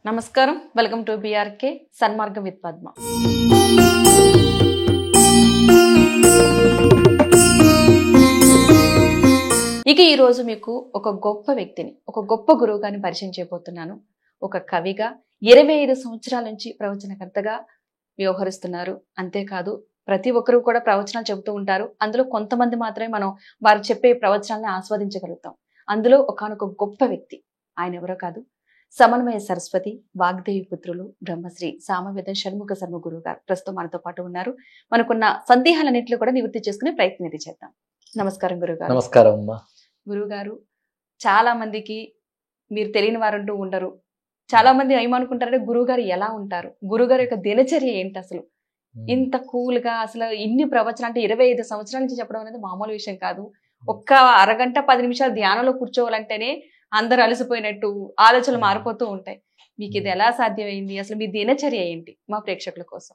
నమస్కారం. Welcome to BRK Sanmargam with Padma. ఇక ఈరోజు మీకు ఒక గొప్ప వ్యక్తిని, ఒక గొప్ప గురువు గారిని పరిచయం చేయబోతున్నాను. ఒక కవిగా 25 సంవత్సరాల నుంచి ప్రవచనకర్తగా వ్యవహరిస్తున్నారు. అంతేకాదు ప్రతి ఒక్కరు కూడా ప్రవచనాలు చెబుతూ ఉంటారు. అందులో కొంతమంది మాత్రమే మనం వారు చెప్పే ప్రవచనాలను ఆస్వాదించగలుగుతాం. అందులో ఒకానొక గొప్ప వ్యక్తి. ఆయన ఎవరో కాదు, సమన్వయ సరస్వతి వాగ్దేవి పుత్రులు బ్రహ్మశ్రీ సామవేద షణ్ముఖ శర్మ గురువు గారు ప్రస్తుతం మనతో పాటు ఉన్నారు. మనకున్న సందేహాలన్నింటిలో కూడా నివృత్తి చేసుకునే ప్రయత్నం ఇది చేద్దాం. నమస్కారం గురుగారు. నమస్కారం అమ్మా. గురువు గారు, చాలా మందికి మీరు తెలియని వారంటూ ఉండరు. చాలా మంది ఏమనుకుంటారంటే గురువు గారు ఎలా ఉంటారు, గురుగారు యొక్క దినచర్య ఏంటి, అసలు ఇంత కూల్ గా అసలు ఇన్ని ప్రవచనాలు అంటే 25 సంవత్సరాల నుంచి చెప్పడం అనేది మామూలు విషయం కాదు. ఒక్క అరగంట 10 నిమిషాలు ధ్యానంలో కూర్చోవాలంటేనే అందరు అలసిపోయినట్టు ఆలోచనలు మారిపోతూ ఉంటాయి. మీకు ఇది ఎలా సాధ్యమైంది, అసలు మీ దినచర్య ఏంటి మా ప్రేక్షకుల కోసం?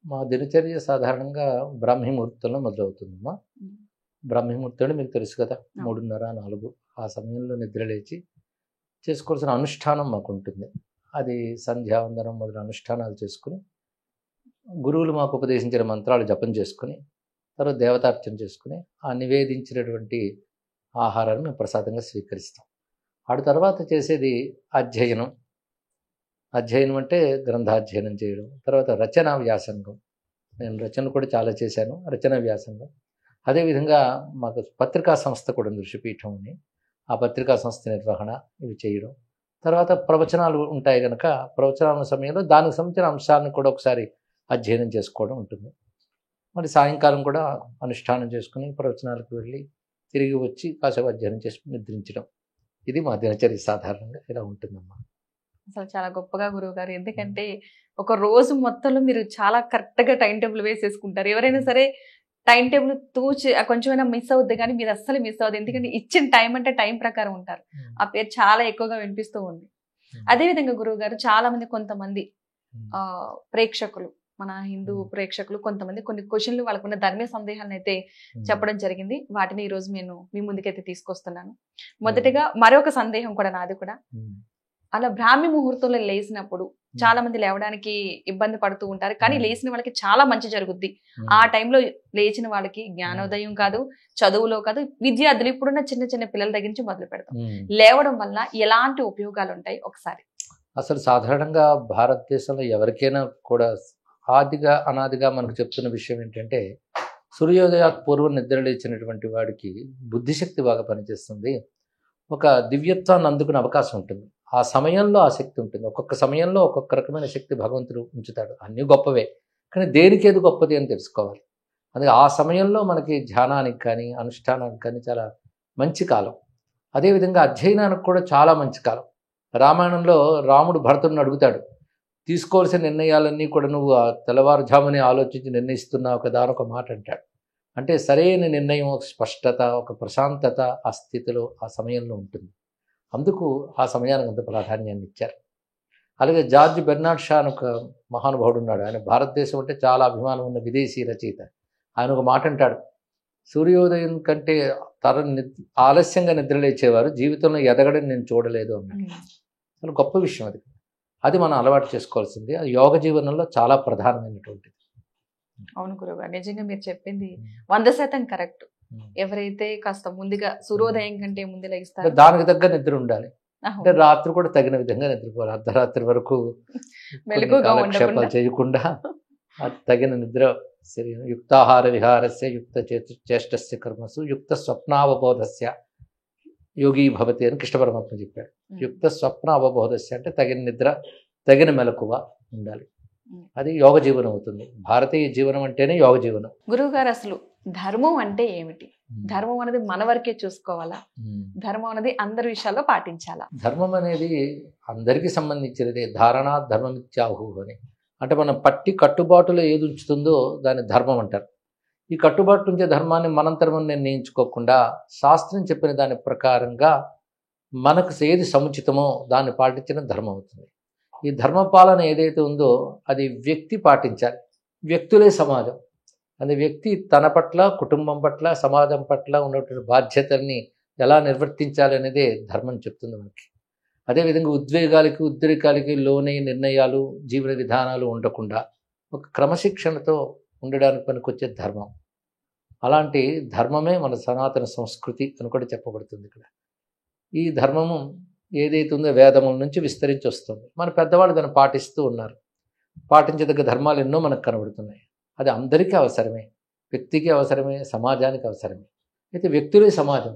మా దినచర్య సాధారణంగా బ్రాహ్మీ ముహూర్తంలో మొదలవుతుందమ్మా. బ్రాహ్మీ ముహూర్తం మీకు తెలుసు కదా, 3:30, 4 ఆ సమయంలో నిద్ర లేచి చేసుకోవాల్సిన అనుష్ఠానం మాకు ఉంటుంది. అది సంధ్యావందనం మొదలు అనుష్ఠానాలు చేసుకుని, గురువులు మాకు ఉపదేశించిన మంత్రాలు జపం చేసుకుని, తర్వాత దేవతార్చన చేసుకుని, ఆ నివేదించినటువంటి ఆహారాన్ని మేము ప్రసాదంగా స్వీకరిస్తాం. ఆడు తర్వాత చేసేది అధ్యయనం. అధ్యయనం అంటే గ్రంథాధ్యయనం చేయడం, తర్వాత రచనా వ్యాసంగం. నేను రచన కూడా చాలా చేశాను, రచనా వ్యాసంగం. అదేవిధంగా మాకు పత్రికా సంస్థ కూడా ఉంది, ఋషిపీఠం అని. ఆ పత్రికా సంస్థ నిర్వహణ ఇవి చేయడం. తర్వాత ప్రవచనాలు ఉంటాయి కనుక ప్రవచనాల సమయంలో దానికి సంబంధించిన అంశాలను కూడా ఒకసారి అధ్యయనం చేసుకోవడం ఉంటుంది. మరి సాయంకాలం కూడా అనుష్ఠానం చేసుకుని ప్రవచనాలకు వెళ్ళి తిరిగి వచ్చి కాసేపు అధ్యయనం చేసి నిద్రించడం. ఇది మా దినచర్య సాధారణంగా ఇలా ఉంటుందమ్మా. అసలు చాలా గొప్పగా గురువు గారు, ఎందుకంటే ఒక రోజు మొత్తంలో మీరు చాలా కరెక్ట్ గా టైం టేబుల్ వేసేసుకుంటారు. ఎవరైనా సరే టైం టేబుల్ తూచి కొంచెమైనా మిస్ అవుద్ది, కానీ మీరు అస్సలు మిస్ అవ్వదు. ఎందుకంటే ఇచ్చిన టైం అంటే టైం ప్రకారం ఉంటారు. ఆ పేరు చాలా ఎక్కువగా వినిపిస్తూ ఉంది. అదేవిధంగా గురువు గారు, చాలా మంది కొంతమంది ప్రేక్షకులు, మన హిందూ ప్రేక్షకులు కొంతమంది కొన్ని క్వశ్చన్లు, వాళ్ళకున్న ధర్మీయ సందేహాలను అయితే చెప్పడం జరిగింది. వాటిని ఈ రోజు నేను మీ ముందుకైతే తీసుకొస్తున్నాను. మొదటిగా మరొక సందేహం కూడా నాది కూడా. అలా బ్రాహ్మీ ముహూర్తంలో లేచినప్పుడు చాలా మంది లేవడానికి ఇబ్బంది పడుతూ ఉంటారు, కానీ లేచిన వాళ్ళకి చాలా మంచి జరుగుద్ది. ఆ టైంలో లేచిన వాళ్ళకి జ్ఞానోదయం కాదు, చదువులో కాదు, విద్యార్థులు ఇప్పుడున్న చిన్న చిన్న పిల్లల దగ్గర నుంచి మొదలు పెడతాం. లేవడం వల్ల ఎలాంటి ఉపయోగాలు ఉంటాయి ఒకసారి? అసలు సాధారణంగా భారతదేశంలో ఎవరికైనా కూడా ఆదిగా అనాదిగా మనకు చెప్తున్న విషయం ఏంటంటే, సూర్యోదయాకు పూర్వం నిద్ర లేచినటువంటి వాడికి బుద్ధిశక్తి బాగా పనిచేస్తుంది, ఒక దివ్యత్వాన్ని అందుకునే అవకాశం ఉంటుంది. ఆ సమయంలో ఆ శక్తి ఉంటుంది. ఒక్కొక్క సమయంలో ఒక్కొక్క రకమైన శక్తి భగవంతుడు ఉంచుతాడు. అన్నీ గొప్పవే, కానీ దేనికి ఏది గొప్పది అని తెలుసుకోవాలి. అందుకే ఆ సమయంలో మనకి ధ్యానానికి కానీ అనుష్ఠానానికి కానీ చాలా మంచి కాలం. అదేవిధంగా అధ్యయనానికి కూడా చాలా మంచి కాలం. రామాయణంలో రాముడు భరతుడిని అడుగుతాడు, తీసుకోవాల్సిన నిర్ణయాలన్నీ కూడా నువ్వు తెల్లవారుజామునే ఆలోచించి నిర్ణయిస్తున్నావు కదా అని ఒక మాట అంటాడు. అంటే సరైన నిర్ణయం, ఒక స్పష్టత, ఒక ప్రశాంతత ఆ స్థితిలో ఆ సమయంలో ఉంటుంది. అందుకు ఆ సమయానికి అంత ప్రాధాన్యాన్ని ఇచ్చారు. అలాగే జార్జ్ బెర్నార్డ్ షా అని ఒక మహానుభావుడు ఉన్నాడు. ఆయన భారతదేశం అంటే చాలా అభిమానం ఉన్న విదేశీ రచయిత. ఆయన ఒక మాట అంటాడు, సూర్యోదయం కంటే ఆలస్యంగా నిద్రలేచేవారు జీవితంలో ఎదగడం నేను చూడలేదు అన్నాడు. అసలు గొప్ప విషయం అది. అది మనం అలవాటు చేసుకోవాల్సింది. అది యోగ జీవనంలో చాలా ప్రధానమైనటువంటిది. అవును గురుగారు, నిజంగా మీరు చెప్పింది 100% కరెక్ట్. ఎవరైతే కాస్త ముందుగా సూర్యోదయం కంటే ముందు లేస్తారు, దానికి తగ్గ నిద్ర ఉండాలి. అంటే రాత్రి కూడా తగిన విధంగా నిద్రపోవాలి. అర్ధరాత్రి వరకు కాలక్షేపాలు చేయకుండా తగిన నిద్ర, యుక్తాహార విహారస్య యుక్త చేష్టస్య కర్మసు యుక్త స్వప్నావబోధస్య యోగి భవతి అని కృష్ణ పరమాత్మ చెప్పాడు. యుక్త స్వప్న అవబోధస్య అంటే తగిన నిద్ర, తగిన మెలకువ ఉండాలి. అది యోగ జీవనం అవుతుంది. భారతీయ జీవనం అంటేనే యోగ జీవనం. గురువు గారు, అసలు ధర్మం అంటే ఏమిటి? ధర్మం అనేది మన వరకే చూసుకోవాలా, ధర్మం అనేది అందరి విషయాల్లో పాటించాలా? ధర్మం అనేది అందరికీ సంబంధించినది. ధారణ ధర్మమిత్యాహు అని అంటే మనం పట్టి కట్టుబాటులో ఏది ఉంచుతుందో దాన్ని ధర్మం అంటారు. ఈ కట్టుబాటు ఉంచే ధర్మాన్ని మనంతరం నిర్ణయించుకోకుండా శాస్త్రం చెప్పిన దాని ప్రకారంగా మనకు ఏది సముచితమో దాన్ని పాటించడం ధర్మం అవుతుంది. ఈ ధర్మపాలన ఏదైతే ఉందో అది వ్యక్తి పాటించాలి. వ్యక్తులే సమాజం. అది వ్యక్తి తన పట్ల, కుటుంబం పట్ల, సమాజం పట్ల ఉన్నటువంటి బాధ్యతల్ని ఎలా నిర్వర్తించాలి అనేదే ధర్మం చెప్తుంది మనకి. అదేవిధంగా ఉద్వేగాలకి ఉద్రేకాలకి లోనై నిర్ణయాలు జీవన విధానాలు ఉండకుండా ఒక క్రమశిక్షణతో ఉండడానికి పనికొచ్చే ధర్మం. అలాంటి ధర్మమే మన సనాతన సంస్కృతి అని కూడా చెప్పబడుతుంది ఇక్కడ. ఈ ధర్మము ఏదైతే ఉందో వేదముల నుంచి విస్తరించి వస్తుంది. మన పెద్దవాళ్ళు దాన్ని పాటిస్తూ ఉన్నారు. పాటించదగ్గ ధర్మాలు ఎన్నో మనకు కనబడుతున్నాయి. అది అందరికీ అవసరమే, వ్యక్తికి అవసరమే, సమాజానికి అవసరమే. అయితే వ్యక్తులే సమాజం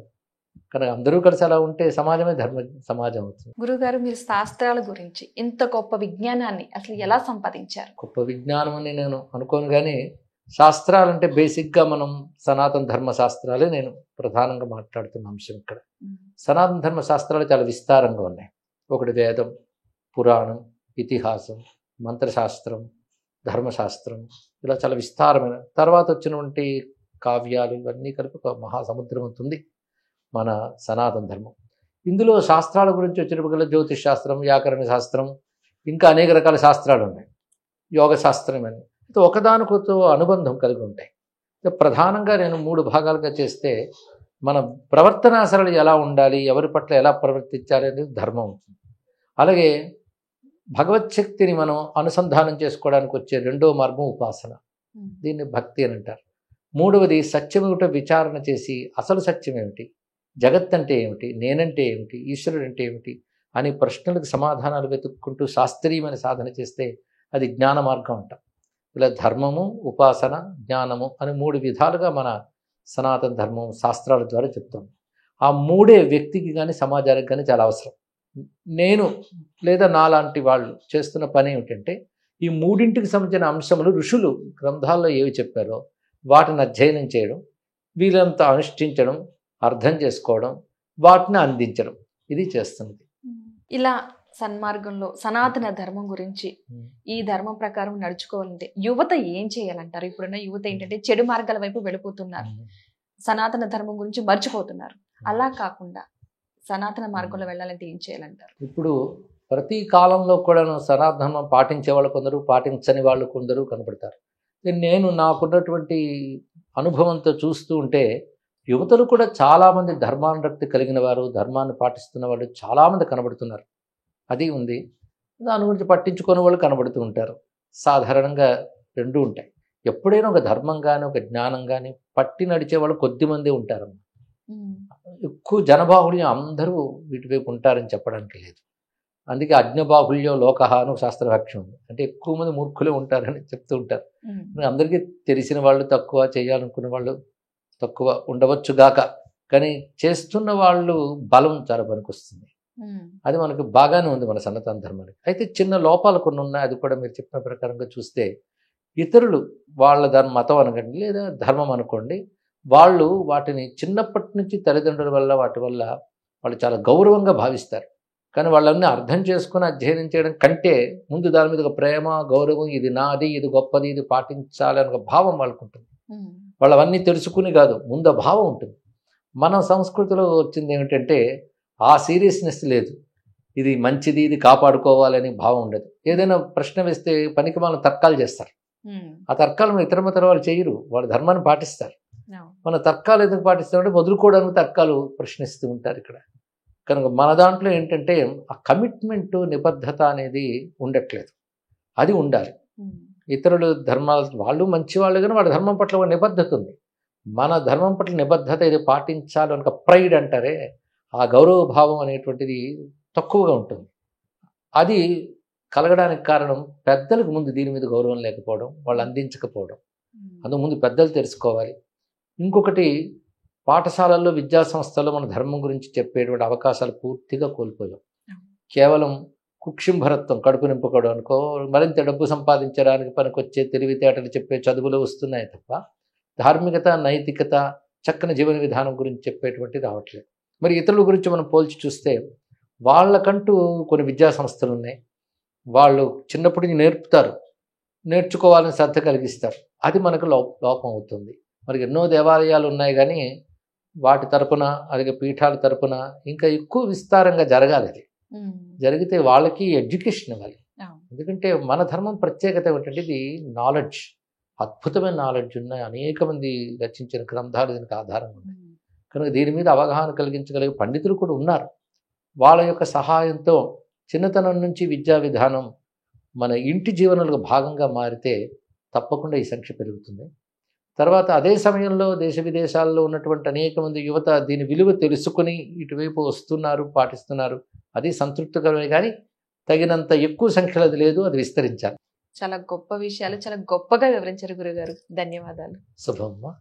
కనుక అందరూ కలిసి అలా ఉంటే సమాజమే ధర్మ సమాజం అవుతుంది. గురుగారు, మీరు శాస్త్రాల గురించి ఇంత గొప్ప విజ్ఞానాన్ని అసలు ఎలా సంపాదించారు? గొప్ప విజ్ఞానం అని నేను అనుకోను, కానీ శాస్త్రాలంటే బేసిక్గా మనం సనాతన ధర్మ శాస్త్రాలే నేను ప్రధానంగా మాట్లాడుతున్న అంశం ఇక్కడ. సనాతన ధర్మ శాస్త్రాలు చాలా విస్తారంగా ఉన్నాయి. ఒకటి వేదం, పురాణం, ఇతిహాసం, మంత్రశాస్త్రం, ధర్మశాస్త్రం, ఇలా చాలా విస్తారమైన. తర్వాత వచ్చినటువంటి కావ్యాలు ఇవన్నీ కలిపి ఒక మహాసముద్రం అవుతుంది మన సనాతన ధర్మం. ఇందులో శాస్త్రాల గురించి వచ్చినప్పుడు జ్యోతిష్ శాస్త్రం, వ్యాకరణ శాస్త్రం, ఇంకా అనేక రకాల శాస్త్రాలు ఉన్నాయి. యోగ శాస్త్రం అని ఒకదానికొక అనుబంధం కలిగి ఉంటాయి. ప్రధానంగా నేను 3 భాగాలుగా చేస్తే మన ప్రవర్తనాసరళి ఎలా ఉండాలి, ఎవరి పట్ల ఎలా ప్రవర్తించాలి అనేది ధర్మం అవుతుంది. అలాగే భగవచ్ఛక్తిని మనం అనుసంధానం చేసుకోవడానికి వచ్చే రెండో మార్గం ఉపాసన, దీన్ని భక్తి అని అంటారు. మూడవది సత్యమేమిటో విచారణ చేసి అసలు సత్యం ఏమిటి, జగత్ అంటే ఏమిటి, నేనంటే ఏమిటి, ఈశ్వరుడు అంటే ఏమిటి అని ప్రశ్నలకు సమాధానాలు వెతుక్కుంటూ శాస్త్రీయమైన సాధన చేస్తే అది జ్ఞాన మార్గం అంటాం. ఇలా ధర్మము, ఉపాసన, జ్ఞానము అని 3 విధాలుగా మన సనాతన ధర్మం శాస్త్రాల ద్వారా చెప్తాం. ఆ 3 వ్యక్తికి కానీ సమాజానికి కానీ చాలా అవసరం. నేను లేదా నాలాంటి వాళ్ళు చేస్తున్న పని ఏమిటంటే ఈ 3ంటికి సంబంధించిన అంశములు ఋషులు గ్రంథాల్లో ఏవి చెప్పారో వాటిని అధ్యయనం చేయడం, వీళ్ళంతా అనుష్ఠించడం, అర్థం చేసుకోవడం, వాటిని అందించడం, ఇది చేస్తున్నది. ఇలా సన్మార్గంలో సనాతన ధర్మం గురించి, ఈ ధర్మం ప్రకారం నడుచుకోవాలంటే యువత ఏం చేయాలంటారు? ఇప్పుడున్న యువత ఏంటంటే చెడు మార్గాల వైపు వెళ్ళిపోతున్నారు, సనాతన ధర్మం గురించి మర్చిపోతున్నారు. అలా కాకుండా సనాతన మార్గంలో వెళ్ళాలంటే ఏం చేయాలంటారు? ఇప్పుడు ప్రతి కాలంలో కూడా సనాతన ధర్మం పాటించే వాళ్ళు కొందరు, పాటించని వాళ్ళు కొందరు కనపడతారు. నేను నాకున్నటువంటి అనుభవంతో చూస్తూ ఉంటే యువతలు కూడా చాలామంది ధర్మానురక్తి కలిగిన వారు, ధర్మాన్ని పాటిస్తున్న వాళ్ళు చాలామంది కనబడుతున్నారు. అది ఉంది. దాని గురించి పట్టించుకునే వాళ్ళు కనబడుతూ ఉంటారు. సాధారణంగా 2 ఉంటాయి. ఎప్పుడైనా ఒక ధర్మం కానీ ఒక జ్ఞానం కానీ పట్టి నడిచే వాళ్ళు కొద్దిమంది ఉంటారమ్మా. ఎక్కువ జనబాహుళ్యం అందరూ వీటి వైపు ఉంటారని చెప్పడానికి లేదు. అందుకే అజ్ఞబాహుళ్యం లోకహ అని ఒక శాస్త్రవాక్యం ఉంది. అంటే ఎక్కువ మంది మూర్ఖులే ఉంటారని చెప్తూ ఉంటారు. అందరికీ తెలిసిన వాళ్ళు తక్కువ, చేయాలనుకున్న వాళ్ళు తక్కువ ఉండవచ్చు గాక, కానీ చేస్తున్న వాళ్ళు బలం చాలా పనికొస్తుంది. అది మనకు బాగానే ఉంది మన సనాతన ధర్మానికి. అయితే చిన్న లోపాలు కొన్ని ఉన్నాయి. అది కూడా మీరు చెప్పిన ప్రకారంగా చూస్తే ఇతరులు వాళ్ళ మతం అనకండి లేదా ధర్మం అనుకోండి, వాళ్ళు వాటిని చిన్నప్పటి నుంచి తల్లిదండ్రుల వల్ల వాటి వల్ల వాళ్ళు చాలా గౌరవంగా భావిస్తారు. కానీ వాళ్ళన్నీ అర్థం చేసుకుని అధ్యయనం చేయడం కంటే ముందు దాని మీద ఒక ప్రేమ, గౌరవం, ఇది నాది, ఇది గొప్పది, ఇది పాటించాలి అనే ఒక భావం వాళ్ళకు ఉంటుంది. వాళ్ళు అవన్నీ తెలుసుకుని కాదు, ముందు ఆ భావం ఉంటుంది. మన సంస్కృతిలో వచ్చింది ఏమిటంటే ఆ సీరియస్నెస్ లేదు. ఇది మంచిది, ఇది కాపాడుకోవాలని భావం ఉండదు. ఏదైనా ప్రశ్న వేస్తే పనికి మనం తర్కాలు చేస్తారు. ఆ తర్కాలు ఇతర మత వాళ్ళు చేయరు, వాళ్ళ ధర్మాన్ని పాటిస్తారు. మన తర్కాలు ఎందుకు పాటిస్తామంటే వదులుకోవడానికి తర్కాలు ప్రశ్నిస్తూ ఉంటారు ఇక్కడ. కనుక మన దాంట్లో ఏంటంటే ఆ కమిట్మెంటు, నిబద్ధత అనేది ఉండట్లేదు. అది ఉండాలి. ఇతరులు ధర్మాలు వాళ్ళు మంచి వాళ్ళు, కానీ వాళ్ళ ధర్మం పట్ల ఒక నిబద్ధత ఉంది. మన ధర్మం పట్ల నిబద్ధత ఇది పాటించాలి అని ఒక ప్రైడ్ అంటారే, ఆ గౌరవ భావం అనేటువంటిది తక్కువగా ఉంటుంది. అది కలగడానికి కారణం పెద్దలకు ముందు దీని మీద గౌరవం లేకపోవడం, వాళ్ళు అందించకపోవడం. అందుకు ముందు పెద్దలు తెలుసుకోవాలి. ఇంకొకటి, పాఠశాలల్లో, విద్యా సంస్థల్లో మన ధర్మం గురించి చెప్పేటువంటి అవకాశాలు పూర్తిగా కోల్పోయాం. కేవలం కుక్షింభరత్వం, కడుపు నింపుకోవడం అనుకో, మరింత డబ్బు సంపాదించడానికి పనికొచ్చే తెలివితేటలు చెప్పే చదువులు వస్తున్నాయి తప్ప ధార్మికత, నైతికత, చక్కని జీవన విధానం గురించి చెప్పేటువంటి రావట్లేదు. మరి ఇతరుల గురించి మనం పోల్చి చూస్తే వాళ్ళకంటూ కొన్ని విద్యా సంస్థలు ఉన్నాయి. వాళ్ళు చిన్నప్పటి నుంచి నేర్పుతారు, నేర్చుకోవాలని శ్రద్ధ కలిగిస్తారు. అది మనకు లోపం అవుతుంది. మరి ఎన్నో దేవాలయాలు ఉన్నాయి, కానీ వాటి తరపున, అలాగే పీఠాల తరపున ఇంకా ఎక్కువ విస్తారంగా జరగాలి. అది జరిగితే వాళ్ళకి ఎడ్యుకేషన్ ఇవ్వాలి. ఎందుకంటే మన ధర్మం ప్రత్యేకత ఏమిటంటే ఇది నాలెడ్జ్, అద్భుతమైన నాలెడ్జ్ ఉన్నాయి. అనేక మంది రచించిన గ్రంథాలు దీనికి ఆధారంగా ఉన్నాయి. కనుక దీని మీద అవగాహన కలిగించగలిగే పండితులు కూడా ఉన్నారు. వాళ్ళ యొక్క సహాయంతో చిన్నతనం నుంచి విద్యా విధానం మన ఇంటి జీవనాలకు భాగంగా మారితే తప్పకుండా ఈ సంఖ్య పెరుగుతుంది. తర్వాత అదే సమయంలో దేశ విదేశాల్లో ఉన్నటువంటి అనేక మంది యువత దీని విలువ తెలుసుకొని ఇటువైపు వస్తున్నారు, పాటిస్తున్నారు. అది సంతృప్తికరమే, కానీ తగినంత ఎక్కువ సంఖ్యలో అది లేదు, అది విస్తరించాలి. చాలా గొప్ప విషయాలు చాలా గొప్పగా వివరించారు గురుగారు. ధన్యవాదాలు. శుభమ్మా.